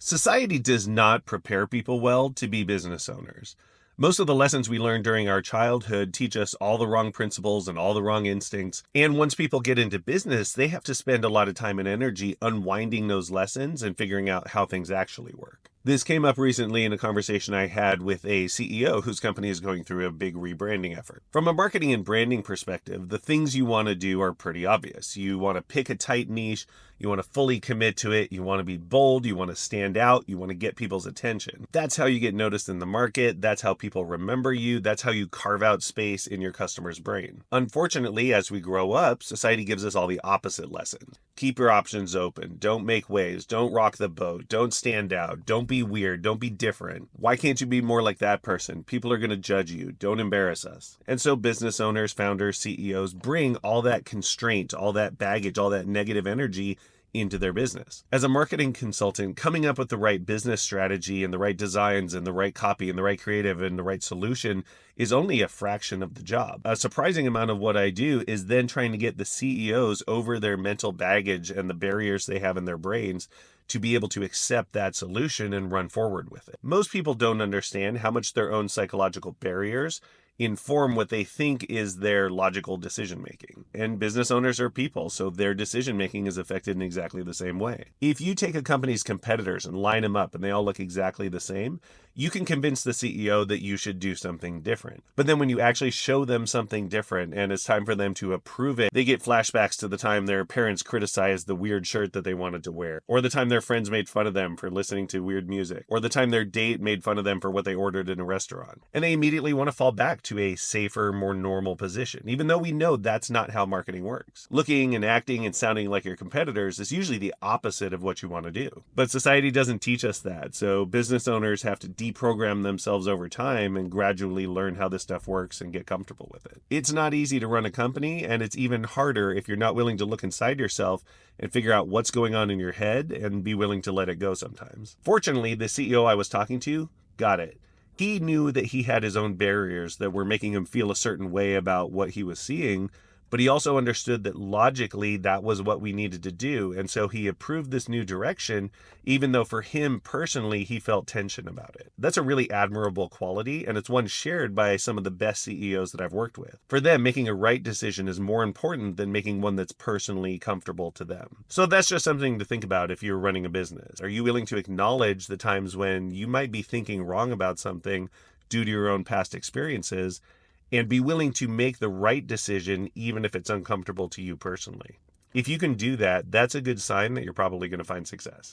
Society does not prepare people well to be business owners. Most of the lessons we learn during our childhood teach us all the wrong principles and all the wrong instincts. And once people get into business, they have to spend a lot of time and energy unwinding those lessons and figuring out how things actually work. This came up recently in a conversation I had with a CEO whose company is going through a big rebranding effort. From a marketing and branding perspective, the things you want to do are pretty obvious. You want to pick a tight niche, you want to fully commit to it, you want to be bold, you want to stand out, you want to get people's attention. That's how you get noticed in the market, that's how people remember you, that's how you carve out space in your customer's brain. Unfortunately, as we grow up, society gives us all the opposite lessons. Keep your options open, don't make waves, don't rock the boat, don't stand out, don't be weird, don't be different. Why can't you be more like that person? People are going to judge you, don't embarrass us. And so business owners, founders, CEOs bring all that constraint, all that baggage, all that negative energy into their business. As a marketing consultant, coming up with the right business strategy and the right designs and the right copy and the right creative and the right solution is only a fraction of the job. A surprising amount of what I do is then trying to get the CEOs over their mental baggage and the barriers they have in their brains to be able to accept that solution and run forward with it. Most people don't understand how much their own psychological barriers inform what they think is their logical decision making. And business owners are people, so their decision making is affected in exactly the same way. If you take a company's competitors and line them up and they all look exactly the same, you can convince the CEO that you should do something different. But then when you actually show them something different and it's time for them to approve it, they get flashbacks to the time their parents criticized the weird shirt that they wanted to wear, or the time their friends made fun of them for listening to weird music, or the time their date made fun of them for what they ordered in a restaurant. And they immediately want to fall back to a safer, more normal position, even though we know that's not how marketing works. Looking and acting and sounding like your competitors is usually the opposite of what you want to do. But society doesn't teach us that, so business owners have to deprogram themselves over time and gradually learn how this stuff works and get comfortable with it. It's not easy to run a company, and it's even harder if you're not willing to look inside yourself and figure out what's going on in your head and be willing to let it go sometimes. Fortunately, the CEO I was talking to got it. He knew that he had his own barriers that were making him feel a certain way about what he was seeing, but he also understood that logically that was what we needed to do. And so he approved this new direction, even though for him personally, he felt tension about it. That's a really admirable quality, and it's one shared by some of the best CEOs that I've worked with. For them, making a right decision is more important than making one that's personally comfortable to them. So that's just something to think about if you're running a business. Are you willing to acknowledge the times when you might be thinking wrong about something due to your own past experiences, and be willing to make the right decision even if it's uncomfortable to you personally? If you can do that, that's a good sign that you're probably going to find success.